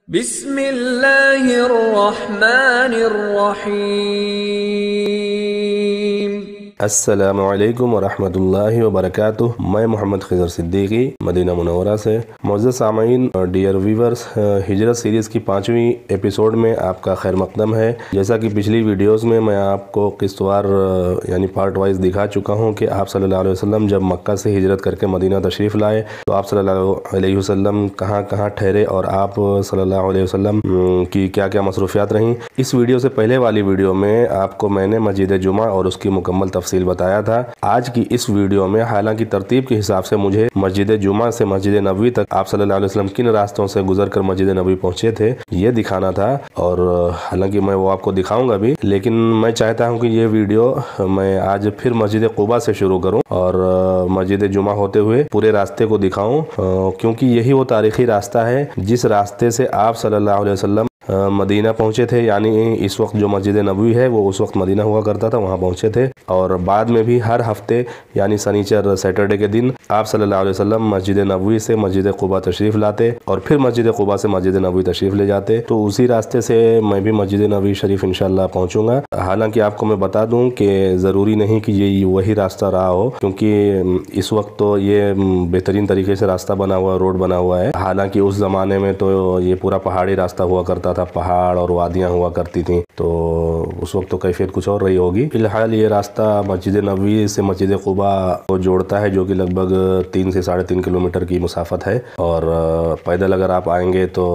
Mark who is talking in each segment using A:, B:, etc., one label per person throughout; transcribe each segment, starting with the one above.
A: बिस्मिल्लाहिर्रहमानिर्रहीम।
B: अस्सलामुअलैकुम वरहमतुल्लाहि वबरकातुह। मैं मोहम्मद खिज़र सिद्दीकी मदीना मुनव्वरा से। मौजूद सामीन, डियर व्यूवर्स, हिजरत सीरीज़ की 5वीं एपिसोड में आपका खैर मकदम है। जैसा कि पिछली वीडियोस में मैं आपको किस्तवार यानी पार्ट वाइज दिखा चुका हूं कि आप सल्लल्लाहु अलैहि वसल्लम जब मक्का से हिजरत करके मदीना तशरीफ़ लाए तो आप सल्लल्लाहु अलैहि वसल्लम कहाँ कहाँ ठहरे और आप सल्लल्लाहु अलैहि वसल्लम की क्या क्या मसरूफियात रहीं। इस वीडियो से पहले वाली वीडियो में आपको मैंने मस्जिद जुमा और उसकी मुकम्मल तफसील बताया था। आज की इस वीडियो में हालांकि तरतीब के हिसाब से मुझे मस्जिद जुमा से मस्जिद नबवी तक आप सल्लल्लाहु अलैहि वसल्लम किन रास्तों से गुजरकर मस्जिद नबवी पहुंचे थे ये दिखाना था, और हालांकि मैं वो आपको दिखाऊंगा भी, लेकिन मैं चाहता हूं कि ये वीडियो मैं आज फिर मस्जिद कुबा से शुरू करूं और मस्जिद जुमा होते हुए पूरे रास्ते को दिखाऊं, क्योंकि यही वो तारीखी रास्ता है जिस रास्ते से आप सल्लल्लाहु अलैहि वसल्लम मदीना पहुंचे थे। यानी इस वक्त जो मस्जिद नबवी है वो उस वक्त मदीना हुआ करता था, वहां पहुंचे थे। और बाद में भी हर हफ्ते यानी शनिचर सैटरडे के दिन आप सल्लल्लाहु अलैहि वसल्लम मस्जिद नबवी से मस्जिद कुबा तशरीफ़ लाते और फिर मस्जिद कुबा से मस्जिद नबवी तशरीफ़ ले जाते। तो उसी रास्ते से मैं भी मस्जिद नबवी शरीफ इंशाल्लाह पहुंचूंगा। हालांकि आपको मैं बता दूं कि ज़रूरी नहीं कि ये वही रास्ता रहा हो, क्योंकि इस वक्त तो ये बेहतरीन तरीके से रास्ता बना हुआ, रोड बना हुआ है। हालांकि उस ज़माने में तो ये पूरा पहाड़ी रास्ता हुआ करता था, पहाड़ और वादियाँ हुआ करती थी, तो उस वक्त तो कैफियत कुछ और रही होगी। फिलहाल ये रास्ता मस्जिद नबवी से मस्जिद कुबा को जोड़ता है, जो कि लगभग 3 से 3.5 किलोमीटर की मुसाफत है, और पैदल अगर आप आएंगे तो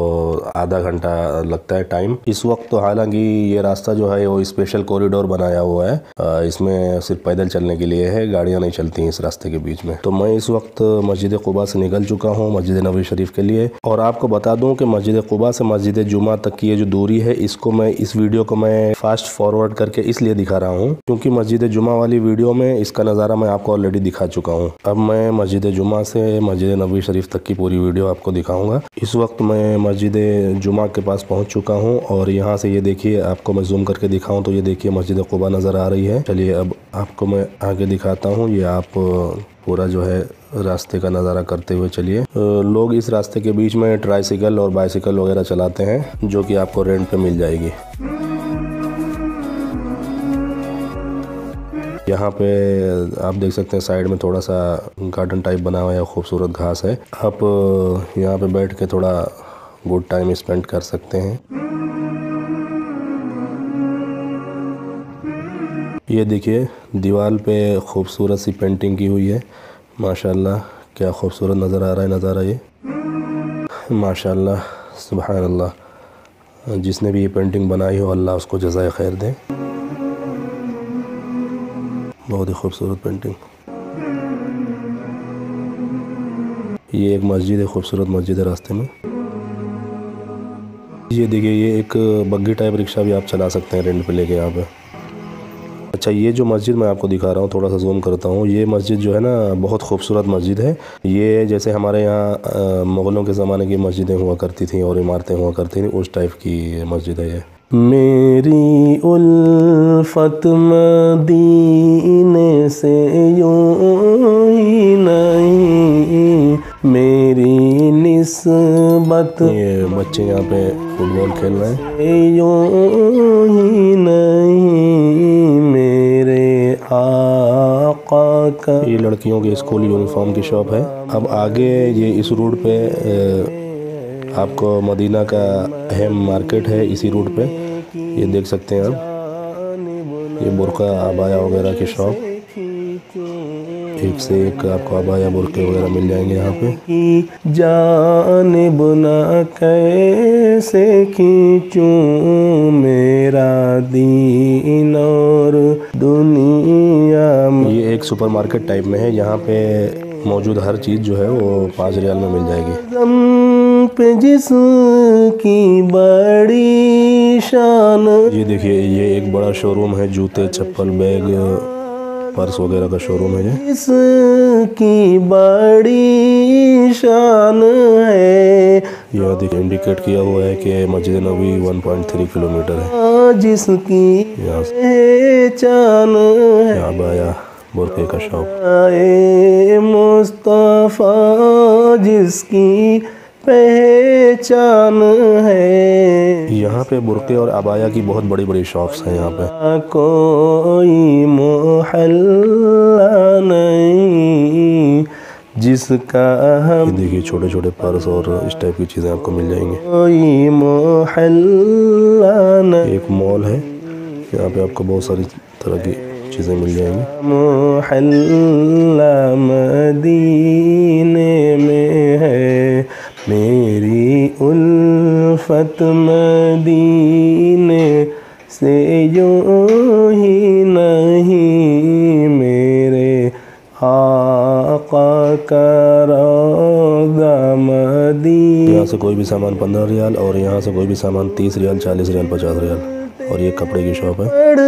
B: आधा घंटा लगता है टाइम। इस वक्त तो हालांकि ये रास्ता जो है वो स्पेशल कॉरिडोर बनाया हुआ है, इसमें सिर्फ पैदल चलने के लिए है, गाड़ियाँ नहीं चलती इस रास्ते के बीच में। तो मैं इस वक्त मस्जिद कुबा से निकल चुका हूँ मस्जिद नबवी शरीफ के लिए, और आपको बता दूँ कि मस्जिद कुबा से मस्जिद जुमा तक की ये जो दूरी है इसको मैं इस वीडियो को मैं फास्ट फॉरवर्ड करके इसलिए दिखा रहा हूँ क्योंकि मस्जिद जुमा वाली वीडियो में इसका नज़ारा मैं आपको ऑलरेडी दिखा चुका हूँ। अब मैं मस्जिद जुमा से मस्जिद नबवी शरीफ तक की पूरी वीडियो आपको दिखाऊंगा। इस वक्त मैं मस्जिद जुमा के पास पहुँच चुका हूँ, और यहाँ से ये देखिए, आपको मैं जूम करके दिखाऊँ तो ये देखिए मस्जिद कुबा नज़र आ रही है। चलिए अब आपको मैं आगे दिखाता हूँ, ये आप पूरा जो है रास्ते का नज़ारा करते हुए चलिए। लोग इस रास्ते के बीच में ट्राईसाइकिल और बाइसाइकिल वगैरह चलाते हैं, जो कि आपको रेंट पे मिल जाएगी। यहाँ पे आप देख सकते हैं साइड में थोड़ा सा गार्डन टाइप बना हुआ है, खूबसूरत घास है। आप यहाँ पे बैठ के थोड़ा गुड टाइम स्पेंड कर सकते हैं। ये देखिए दीवार पे खूबसूरत सी पेंटिंग की हुई है, माशाल्लाह क्या खूबसूरत नज़र आ रहा है नज़ारा ये, माशाल्लाह सुभान अल्लाह। जिसने भी ये पेंटिंग बनाई हो अल्लाह उसको जज़ाए खैर दे, बहुत ही खूबसूरत पेंटिंग। ये एक मस्जिद है, खूबसूरत मस्जिद है रास्ते में। ये देखिए ये एक बग्गी टाइप रिक्शा भी आप चला सकते हैं रेंट पे लेके यहाँ पे। अच्छा, ये जो मस्जिद मैं आपको दिखा रहा हूँ, थोड़ा सा जूम करता हूँ, ये मस्जिद जो है ना बहुत खूबसूरत मस्जिद है। ये जैसे हमारे यहाँ मुग़लों के ज़माने की मस्जिदें हुआ करती थी और इमारतें हुआ करती थी, उस टाइप की मस्जिद है ये। मेरी उल्फत मदीने से यूं ही नहीं, मेरी निस्बत। ये बच्चे यहाँ पे फुटबॉल खेल रहे हैं। यूं ही नहीं मेरे आका का। ये लड़कियों के स्कूल यूनिफॉर्म की शॉप है। अब आगे ये इस रूट पे आपको मदीना का अहम मार्केट है, इसी रूट पे ये देख सकते हैं आप। ये बुरका अबाया वगैरह की शॉप, एक से एक आपको अबाया बुरके वगैरह मिल जाएंगे यहाँ पे। जानिब ना कैसे खींचूं मेरा दीन और दुनिया। ये एक सुपरमार्केट टाइप में है, यहाँ पे मौजूद हर चीज़ जो है वो 5 रियाल में मिल जाएगी। पे जिसकी बड़ी शान। ये देखिए ये एक बड़ा शोरूम है, जूते चप्पल बैग पर्स वगैरह का शोरूम है। इसकी बड़ी शान है। यह देखिए इंडिकेट किया हुआ है कि मस्जिद नबवी 1.3 किलोमीटर है। जिसकी पहचान है। यहाँ बाया बुरके का शॉप। मुस्तफ़ा जिसकी पहचान है। यहाँ पे बुर्के और अबाया की बहुत बड़ी बड़ी शॉप्स हैं। यहाँ पे कोई मोहल्ला नहीं जिसका हम, देखिए छोटे छोटे पर्स और इस टाइप की चीज़ें आपको मिल जाएंगी। कोई मोहल्ला नहीं, एक मॉल है, यहाँ पे आपको बहुत सारी तरह की चीज़ें मिल जाएंगी। मोहल्ला मदीने में है, मेरी उल्फत मदीने से यूं ही नहीं, मेरे आका का रौज़ा मदीना। यहाँ से कोई भी सामान 15 रियाल और यहाँ से कोई भी सामान 30 रियाल, 40 रियाल, 50 रियाल। और ये कपड़े की शॉप है। पढ़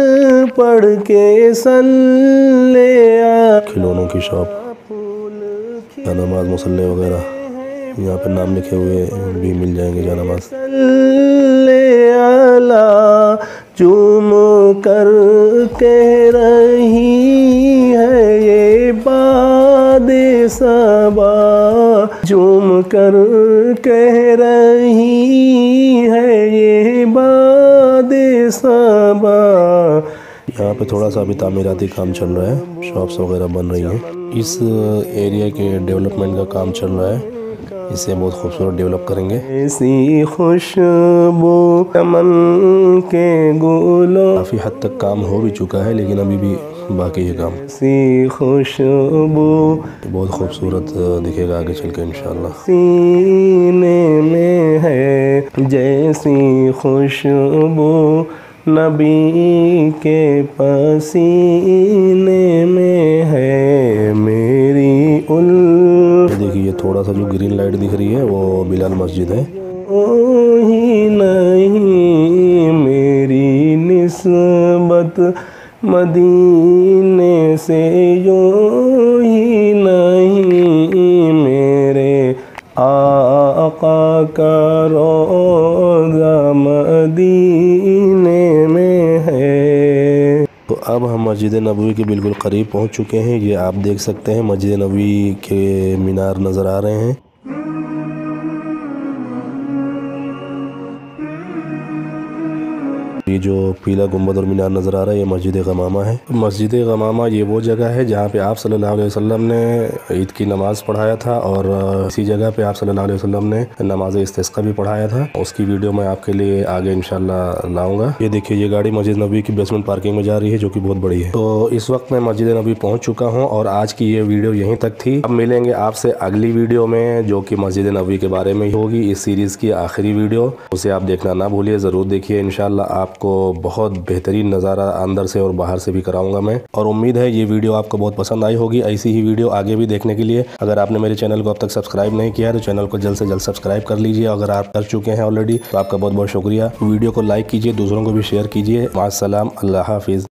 B: पढ़ के सल्ले आ, खिलौनों की शॉप, नमाज मुसल्ले वगैरह यहाँ पे नाम लिखे हुए भी मिल जाएंगे। जानमाज सल्ले अला चूम कर कह रही है ये बादे सबा, चूम कर कह रही है ये बादे सबा। यहाँ पे थोड़ा सा अभी तामीराती काम चल रहा है, शॉप्स वगैरह बन रही हैं। इस एरिया के डेवलपमेंट का काम चल रहा है, इसे बहुत खूबसूरत डेवलप करेंगे। ऐसी खुशबू चमन के गुलों, काफ़ी हद तक काम हो भी चुका है लेकिन अभी भी बाकी है काम। ऐसी खुशबू बहुत खूबसूरत दिखेगा आगे चल के इंशाल्लाह। सीने में है जैसी खुशबू नबी के पसीने में है, मेरी देखिए ये थोड़ा सा जो ग्रीन लाइट दिख रही है वो बिलाल मस्जिद है। ओ ही नहीं मेरी निस्बत मदीने से, यूं ही नहीं मेरे आका का रोज़ा मदीने में है। तो अब हम मस्जिद नबवी के बिल्कुल करीब पहुंच चुके हैं। ये आप देख सकते हैं मस्जिद नबवी के मीनार नज़र आ रहे हैं। ये जो पीला गुंबद और मीनार नज़र आ रहा है ये मस्जिद गमामा है। मस्जिद गमामा ये वो जगह है जहाँ पे आप सल्लल्लाहु अलैहि वसल्लम ने ईद की नमाज़ पढ़ाया था और इसी जगह पे आप सल्लल्लाहु अलैहि वसल्लम ने नमाज इस्तिस्का भी पढ़ाया था। उसकी वीडियो मैं आपके लिए आगे इंशाल्लाह लाऊंगा। ये देखिए ये गाड़ी मस्जिद नबवी की बेसमेंट पार्किंग में जा रही है जो कि बहुत बड़ी है। तो इस वक्त मैं मस्जिद नबवी पहुँच चुका हूँ और आज की ये वीडियो यहीं तक थी। अब मिलेंगे आपसे अगली वीडियो में जो कि मस्जिद नबवी के बारे में होगी। इस सीरीज़ की आखिरी वीडियो, उसे आप देखना ना भूलिए, ज़रूर देखिए। इंशाल्लाह आपको बहुत बेहतरीन नज़ारा अंदर से और बाहर से भी कराऊंगा मैं, और उम्मीद है ये वीडियो आपको बहुत पसंद आई होगी। ऐसी ही वीडियो आगे भी देखने के लिए अगर आपने मेरे चैनल को अब तक सब्सक्राइब नहीं किया है तो चैनल को जल्द से जल्द सब्सक्राइब कर लीजिए। अगर आप कर चुके हैं ऑलरेडी तो आपका बहुत बहुत शुक्रिया। वीडियो को लाइक कीजिए, दूसरों को भी शेयर कीजिए। मास्सलाम, अल्लाह हाफिज़।